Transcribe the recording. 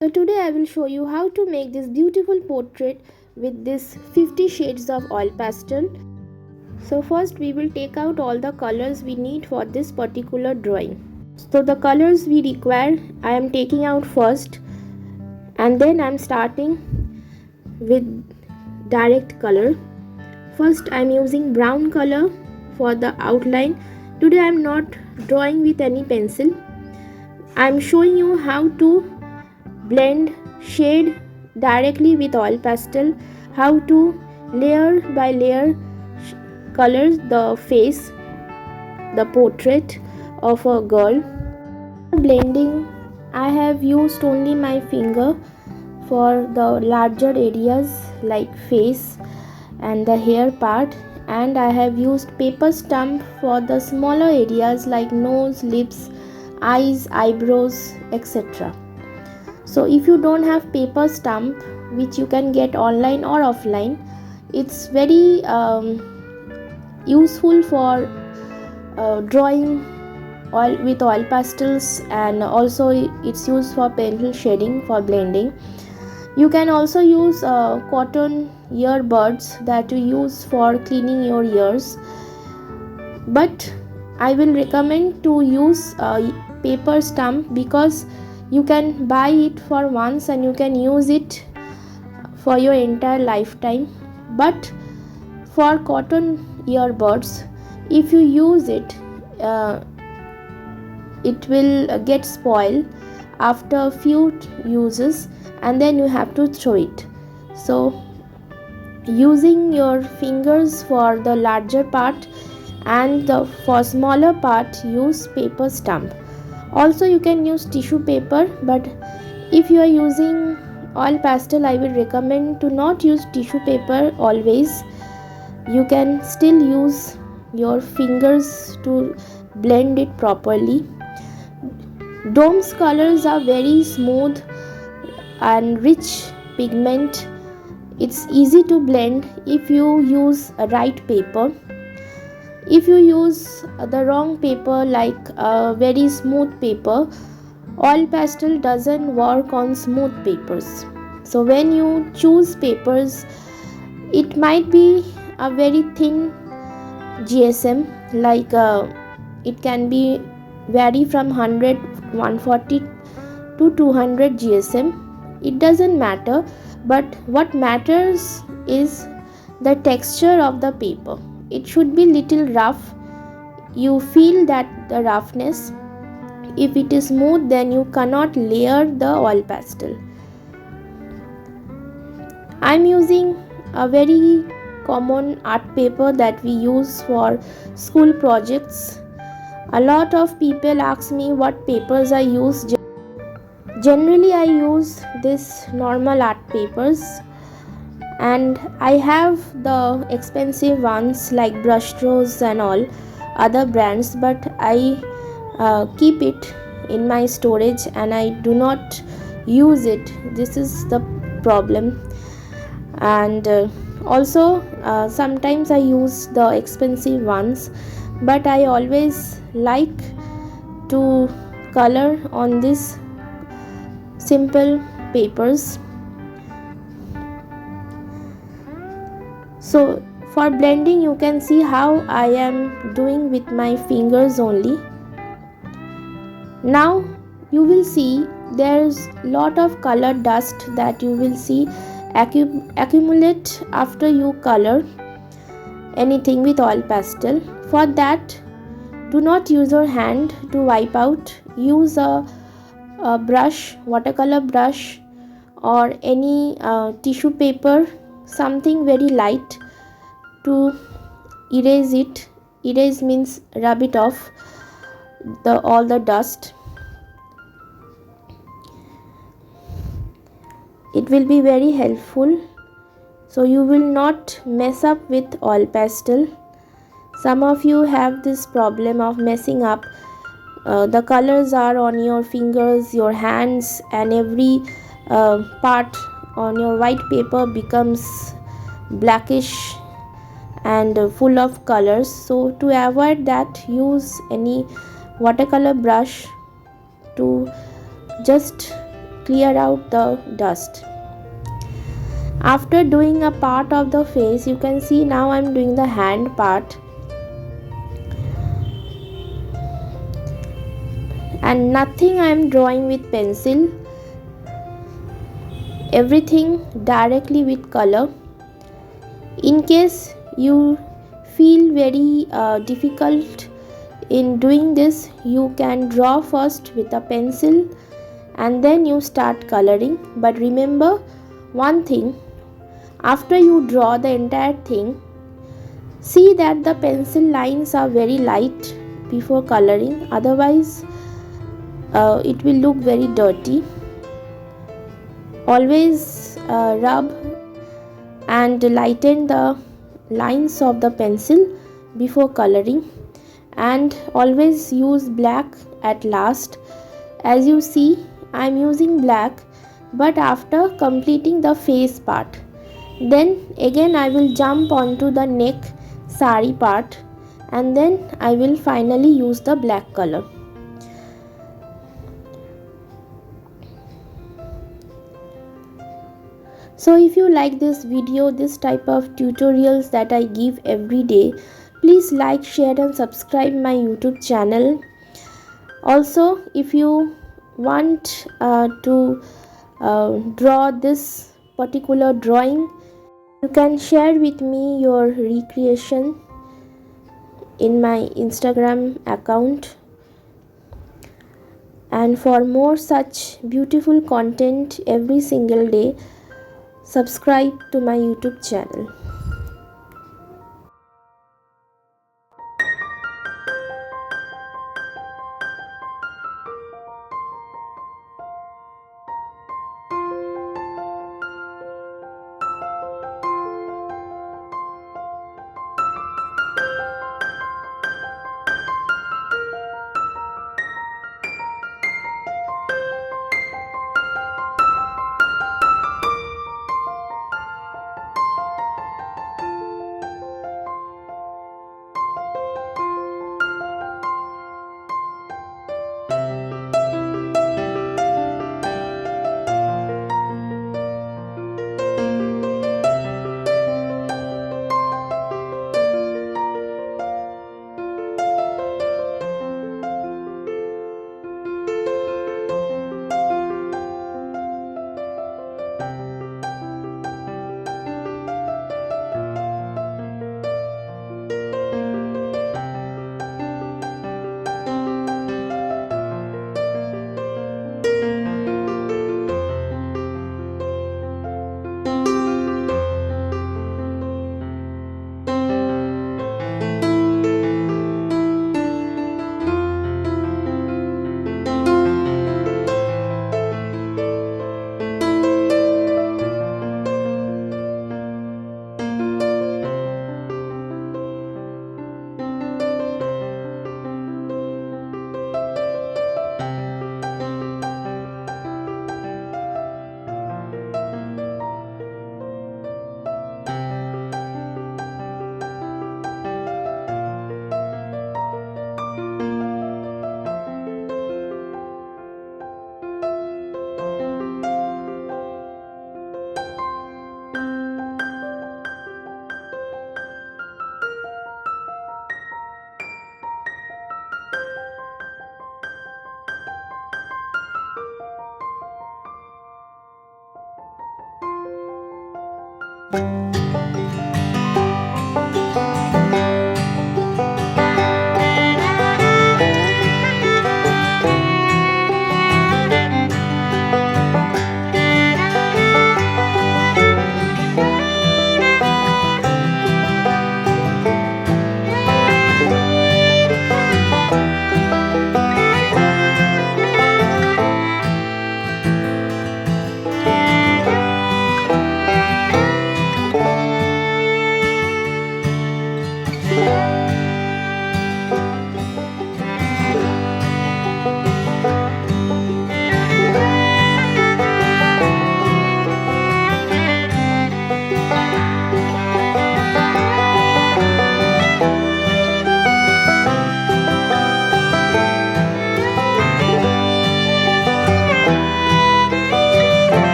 So today I will show you how to make this beautiful portrait with this 50 shades of oil pastel. So first we will take out all the colors we need for this particular drawing. So the colors we require I am taking out first, and then I am starting with direct color. First I am using brown color for the outline. Today I am not drawing with any pencil. I am showing you how to blend shade directly with oil pastel, how to layer by layer color the face, the portrait of a girl. Blending, I have used only my finger for the larger areas like face and the hair part, and I have used paper stump for the smaller areas like nose, lips, eyes, eyebrows, etc. So if you don't have paper stump, which you can get online or offline, it's very useful for drawing oil with oil pastels, and also it's used for pencil shading for blending. You can also use cotton earbuds that you use for cleaning your ears, but I will recommend to use paper stump because you can buy it for once and you can use it for your entire lifetime. But for cotton earbuds, if you use it, it will get spoiled after a few uses, and then you have to throw it. So using your fingers for the larger part, and for smaller part use paper stump. Also you can use tissue paper, but if you are using oil pastel, I will recommend to not use tissue paper always. You can still use your fingers to blend it properly. Dome's colors are very smooth and rich pigment. It's easy to blend if you use a right paper. If you use the wrong paper, like a very smooth paper, oil pastel doesn't work on smooth papers. So when you choose papers, it might be a very thin GSM, like it can be vary from 100, 140 to 200 GSM. It doesn't matter, but what matters is the texture of the paper. It should be little rough. You feel that the roughness. If it is smooth, then you cannot layer the oil pastel. I'm using a very common art paper that we use for school projects. A lot of people ask me what papers I use. Generally I use this normal art papers, and I have the expensive ones like Brushstrokes and all other brands, but I keep it in my storage and I do not use it. This is the problem. And also sometimes I use the expensive ones, but I always like to color on this simple papers. So for blending, you can see how I am doing with my fingers only. Now you will see there's lot of color dust that you will see accumulate after you color anything with oil pastel. For that, do not use your hand to wipe out. Use a brush, watercolor brush, or any tissue paper, something very light, to erase it. Erase means rub it off all the dust. It will be very helpful, so you will not mess up with oil pastel. Some of you have this problem of messing up. The colors are on your fingers, your hands, and every part on your white paper becomes blackish and full of colors. So to avoid that, use any watercolor brush to just clear out the dust. After doing a part of the face, you can see now I'm doing the hand part, and nothing I'm drawing with pencil, everything directly with color. In case you feel very difficult in doing this, you can draw first with a pencil and then you start coloring. But remember one thing, after you draw the entire thing, see that the pencil lines are very light before coloring, otherwise it will look very dirty. Always rub and lighten the lines of the pencil before coloring, and always use black at last. As you see, I am using black, but after completing the face part, then again I will jump onto the neck sari part, and then I will finally use the black color. So if you like this video, this type of tutorials that I give every day, please like, share and subscribe my YouTube channel. Also, if you want to draw this particular drawing, you can share with me your recreation in my Instagram account. And for more such beautiful content every single day, subscribe to my YouTube channel.